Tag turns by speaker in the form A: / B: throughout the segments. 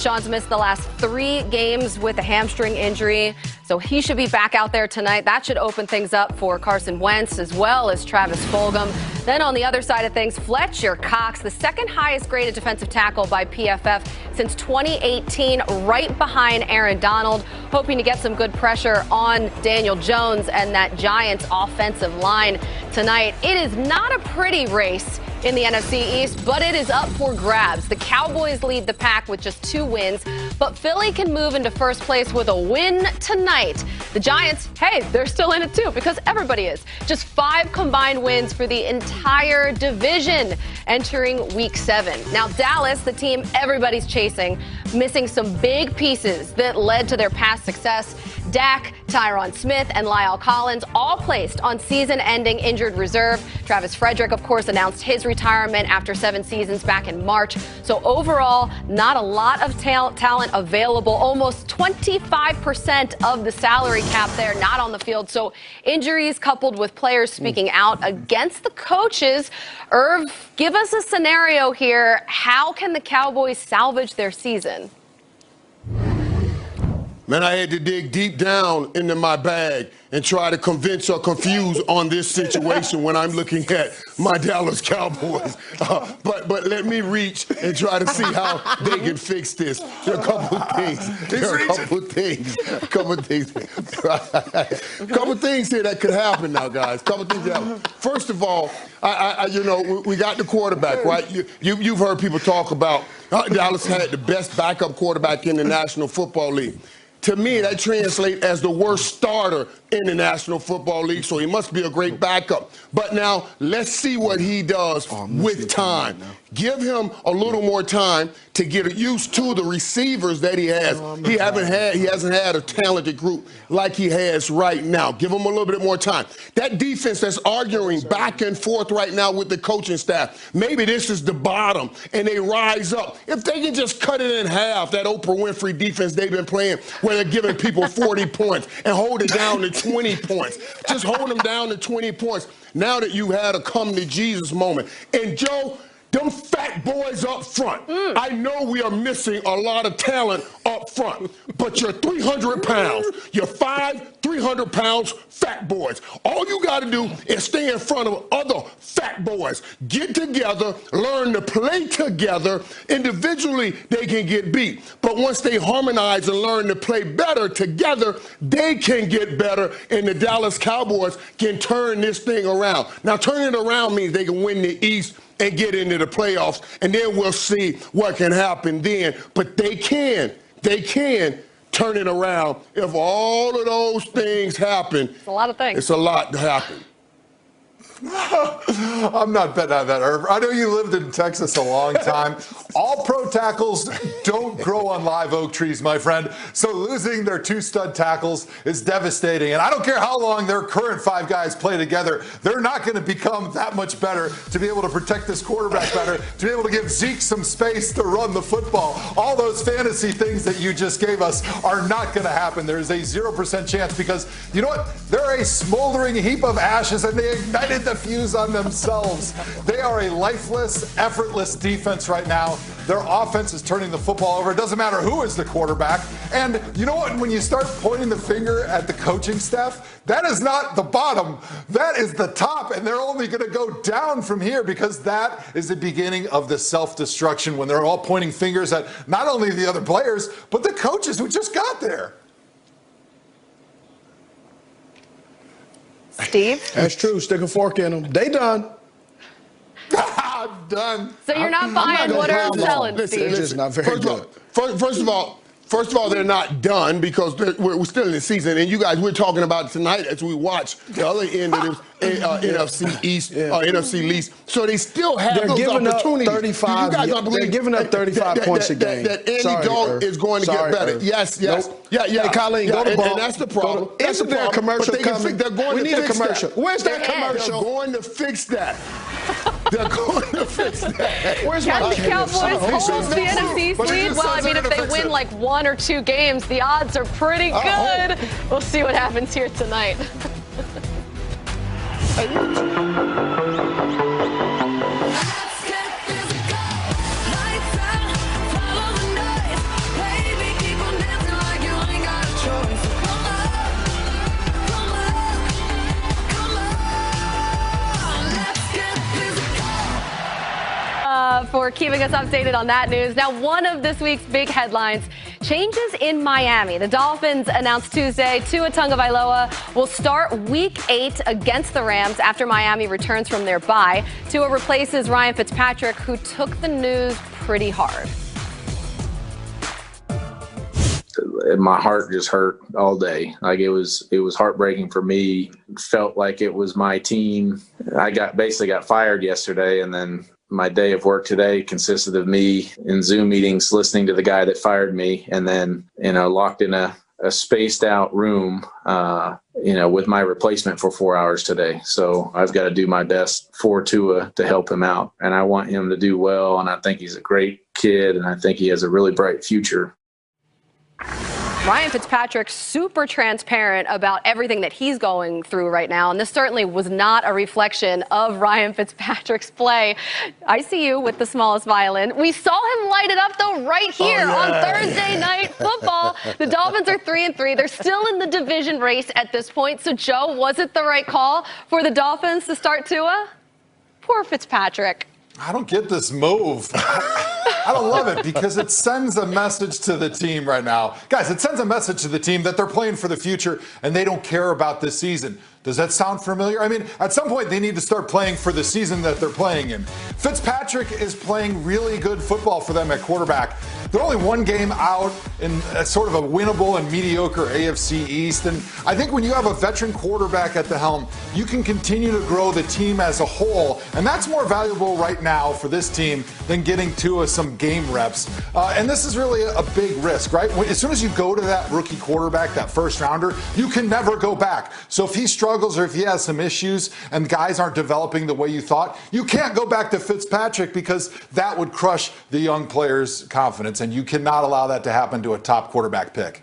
A: Sean's missed the last 3 games with a hamstring injury, so he should be back out there tonight. That should open things up for Carson Wentz as well as Travis Fulgham. Then on the other side of things, Fletcher Cox, the second highest graded defensive tackle by PFF since 2018, right behind Aaron Donald, hoping to get some good pressure on Daniel Jones and that Giants offensive line tonight. It is not a pretty race in the NFC East, but it is up for grabs. The Cowboys lead the pack with just 2 wins, but Philly can move into first place with a win tonight. The Giants, hey, they're still in it too because everybody is. Just 5 combined wins for the entire division entering week 7. Now, Dallas, the team everybody's chasing, missing some big pieces that led to their past success. Dak, Tyron Smith, and Lyle Collins all placed on season-ending injured reserve. Travis Frederick, of course, announced his retirement after 7 seasons back in March. So overall, not a lot of talent available. Almost 25% of the salary cap there not on the field. So injuries coupled with players speaking out against the coaches. Irv, give us a scenario here. How can the Cowboys salvage their season?
B: Man, I had to dig deep down into my bag and try to convince or confuse on this situation when I'm looking at my Dallas Cowboys. But let me reach and try to see how they can fix this. There are a couple of things. A couple of things here that could happen now, guys. Couple of things that happen. First of all, we got the quarterback, right? You've heard people talk about Dallas had the best backup quarterback in the National Football League. To me, that translates as the worst starter in the National Football League, so he must be a great backup. But now, let's see what he does with time. Give him a little more time to get used to the receivers that he has. He hasn't had a talented group like he has right now. Give him a little bit more time. That defense that's arguing back and forth right now with the coaching staff, maybe this is the bottom, and they rise up. If they can just cut it in half, that Oprah Winfrey defense they've been playing, where they're giving people 40 points and hold it down to 20 points. Just hold them down to 20 points now that you had a come-to-Jesus moment. And, Joe, them fat boys up front. I know we are missing a lot of talent up front, but you're 300 pounds. You're 300 pounds fat boys. All you got to do is stay in front of other fat boys. Get together, learn to play together. Individually, they can get beat. But once they harmonize and learn to play better together, they can get better, and the Dallas Cowboys can turn this thing around. Now, turning it around means they can win the East and get into the playoffs, and then we'll see what can happen then. But they can turn it around if all of those things happen.
A: It's a lot of things.
B: It's a lot to happen.
C: I'm not betting on that, Irv. I know you lived in Texas a long time. All pro tackles don't grow on live oak trees, my friend. So losing their 2 stud tackles is devastating. And I don't care how long their current 5 guys play together, they're not going to become that much better to be able to protect this quarterback better, to be able to give Zeke some space to run the football. All those fantasy things that you just gave us are not going to happen. There is a 0% chance because, you know what? They're a smoldering heap of ashes, and they ignited the fuse on themselves. They are a lifeless, effortless defense right now. Their offense is turning the football over. It doesn't matter who is the quarterback. And you know what? When you start pointing the finger at the coaching staff, that is not the bottom. That is the top. And they're only going to go down from here because that is the beginning of the self-destruction when they're all pointing fingers at not only the other players, but the coaches who just got there.
A: Steve?
D: That's true. Stick a fork in them. They done.
B: I'm done.
A: So you're not buying what Irv's selling, Steve?
D: They're just not very good.
B: First of all, they're not done because we're still in the season. And you guys, we're talking about tonight as we watch the other end of this NFC East, NFC East. So they still have those opportunities.
D: They're giving up 35 points a game.
B: That Andy Dalton is going to get better.
D: Irv.
B: Yes.
D: Nope.
B: Yeah.
D: Colleen, go to ball.
B: And that's the problem.
D: Isn't there a commercial coming? We need a commercial. Where's that commercial?
B: They're going to fix that. They're going to fix that.
A: Where's my Cowboys hold the NFC East lead? Well, I mean, if they win like 1 or 2 games, the odds are pretty good. We'll see what happens here tonight. for keeping us updated on that news. Now, one of this week's big headlines, changes in Miami. The Dolphins announced Tuesday Tua Tagovailoa will start Week 8 against the Rams after Miami returns from their bye. Tua replaces Ryan Fitzpatrick, who took the news pretty hard.
E: My heart just hurt all day. Like it was heartbreaking for me. Felt like it was my team. I basically got fired yesterday, and then my day of work today consisted of me in Zoom meetings listening to the guy that fired me, and then locked in a spaced out room with my replacement for 4 hours today. So I've got to do my best for Tua to help him out, and I want him to do well, and I think he's a great kid, and I think he has a really bright future.
A: Ryan Fitzpatrick, super transparent about everything that he's going through right now, and this certainly was not a reflection of Ryan Fitzpatrick's play. I see you with the smallest violin. We saw him light it up, though, right here on Thursday Night Football. The Dolphins are 3-3. They're still in the division race at this point. So, Joe, was it the right call for the Dolphins to start Tua? Poor Fitzpatrick.
C: I don't get this move. I don't love it because it sends a message to the team right now. Guys, it sends a message to the team that they're playing for the future and they don't care about this season. Does that sound familiar? I mean, at some point they need to start playing for the season that they're playing in. Fitzpatrick is playing really good football for them at quarterback. They're only one game out in a sort of a winnable and mediocre AFC East. And I think when you have a veteran quarterback at the helm, you can continue to grow the team as a whole. And that's more valuable right now for this team than getting to some game reps. And this is really a big risk, right? As soon as you go to that rookie quarterback, that first rounder, you can never go back. So if he struggles or if he has some issues and guys aren't developing the way you thought, you can't go back to Fitzpatrick because that would crush the young players' confidence. And you cannot allow that to happen to a top quarterback pick.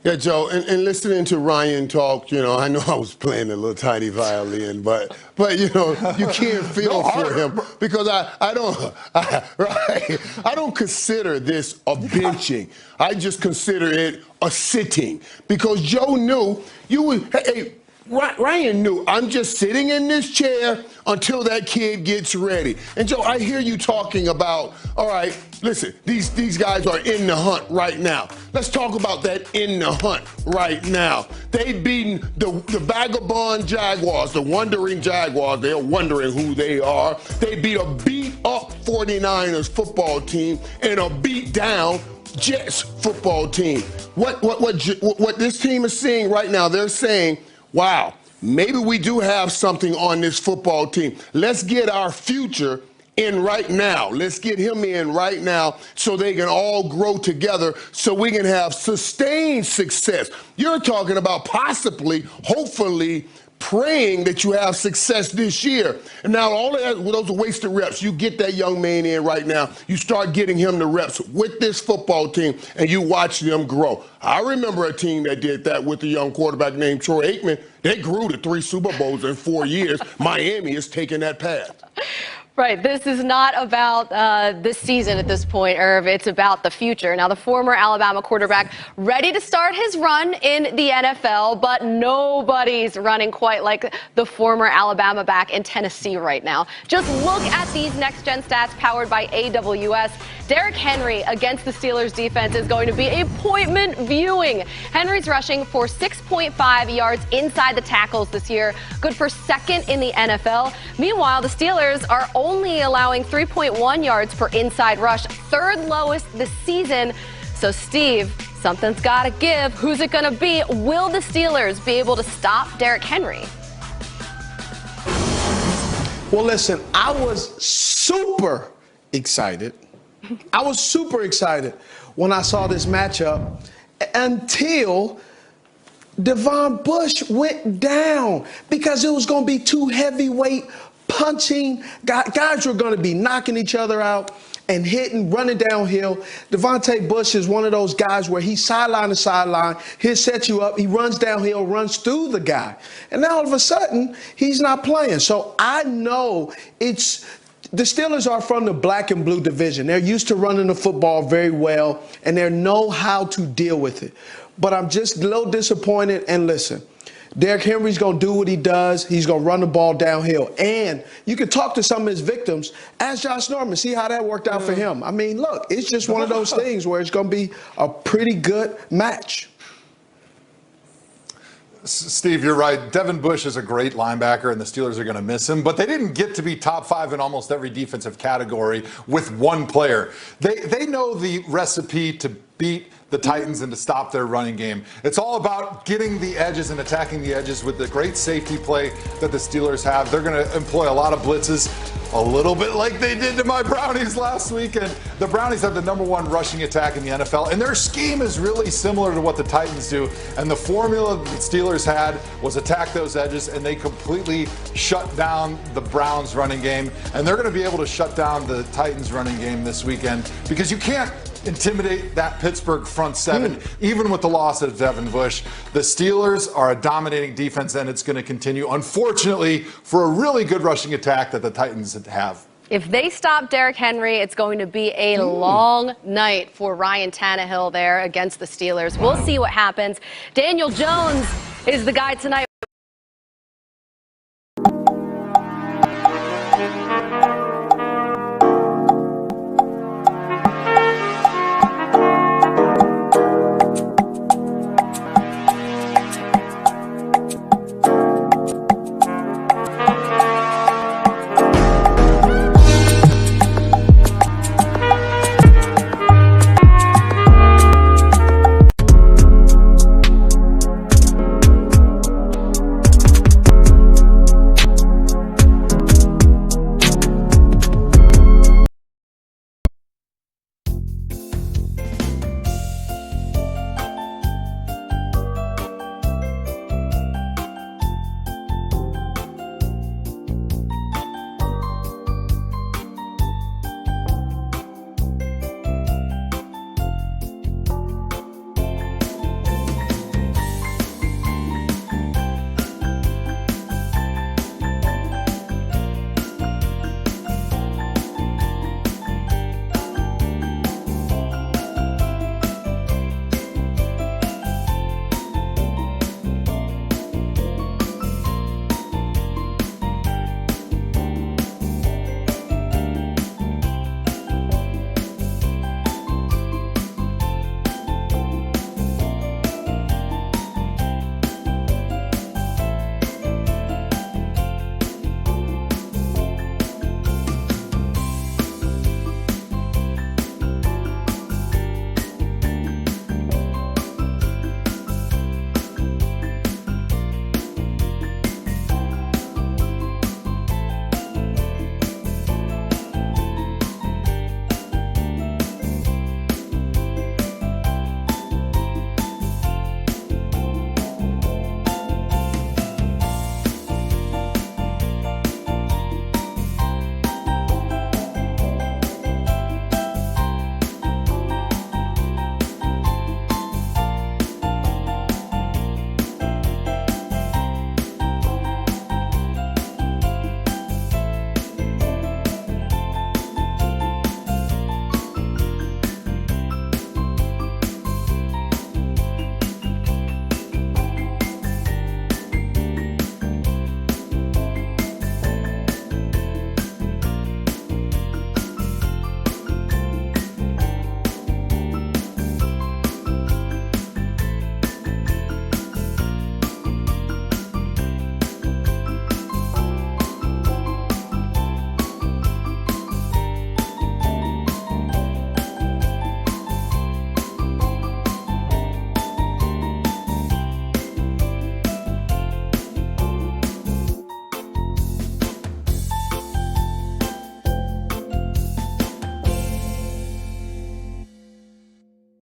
B: Yeah, Joe, and listening to Ryan talk, I know I was playing a little tiny violin, but you can't feel for him because I don't consider this a benching. I just consider it a sitting because Joe knew Ryan knew I'm just sitting in this chair until that kid gets ready. And Joe, I hear you talking about, all right, listen, these guys are in the hunt right now. Let's talk about that in the hunt right now. They've beaten the vagabond Jaguars, the wandering Jaguars. They're wondering who they are. They beat a beat-up 49ers football team and a beat-down Jets football team. What this team is seeing right now, they're saying, wow, maybe we do have something on this football team. Let's get our future in right now. Let's get him in right now so they can all grow together so we can have sustained success. You're talking about possibly, hopefully, praying that you have success this year. And now all of that, those are wasted reps. You get that young man in right now. You start getting him the reps with this football team, and you watch them grow. I remember a team that did that with a young quarterback named Troy Aikman. They grew to 3 Super Bowls in 4 years. Miami is taking that path.
A: Right. This is not about this season at this point, Irv. It's about the future. Now, the former Alabama quarterback ready to start his run in the NFL, but nobody's running quite like the former Alabama back in Tennessee right now. Just look at these next-gen stats powered by AWS. Derrick Henry against the Steelers defense is going to be appointment viewing. Henry's rushing for 6.5 yards inside the tackles this year, good for second in the NFL. Meanwhile, the Steelers are only allowing 3.1 yards per inside rush, third lowest this season. So, Steve, something's got to give. Who's it going to be? Will the Steelers be able to stop Derrick Henry?
D: Well, listen, I was super excited. When I saw this matchup until Devon Bush went down because it was going to be two heavyweight punching. Guys were going to be knocking each other out and hitting, running downhill. Devontae Bush is one of those guys where he's sideline to sideline. He'll set you up. He runs downhill, runs through the guy. And now all of a sudden, he's not playing. So I know the Steelers are from the black and blue division. They're used to running the football very well, and they know how to deal with it. But I'm just a little disappointed. And listen, Derrick Henry's going to do what he does. He's going to run the ball downhill. And you can talk to some of his victims. Ask Josh Norman, see how that worked out for him. I mean, look, it's just one of those things where it's going to be a pretty good match.
C: Steve, you're right. Devin Bush is a great linebacker, and the Steelers are going to miss him. But they didn't get to be top 5 in almost every defensive category with one player. They know the recipe to beat the Titans and to stop their running game. It's all about getting the edges and attacking the edges with the great safety play that the Steelers have. They're going to employ a lot of blitzes, a little bit like they did to my Brownies last week. And the Brownies have the #1 rushing attack in the NFL, and their scheme is really similar to what the Titans do. And the formula the Steelers had was attack those edges, and they completely shut down the Browns running game. And they're going to be able to shut down the Titans running game this weekend, because you can't intimidate that Pittsburgh front seven, even with the loss of Devin Bush. The Steelers are a dominating defense, and it's going to continue, unfortunately, for a really good rushing attack that the Titans have.
A: If they stop Derrick Henry, it's going to be a long night for Ryan Tannehill there against the Steelers. We'll see what happens. Daniel Jones is the guy tonight.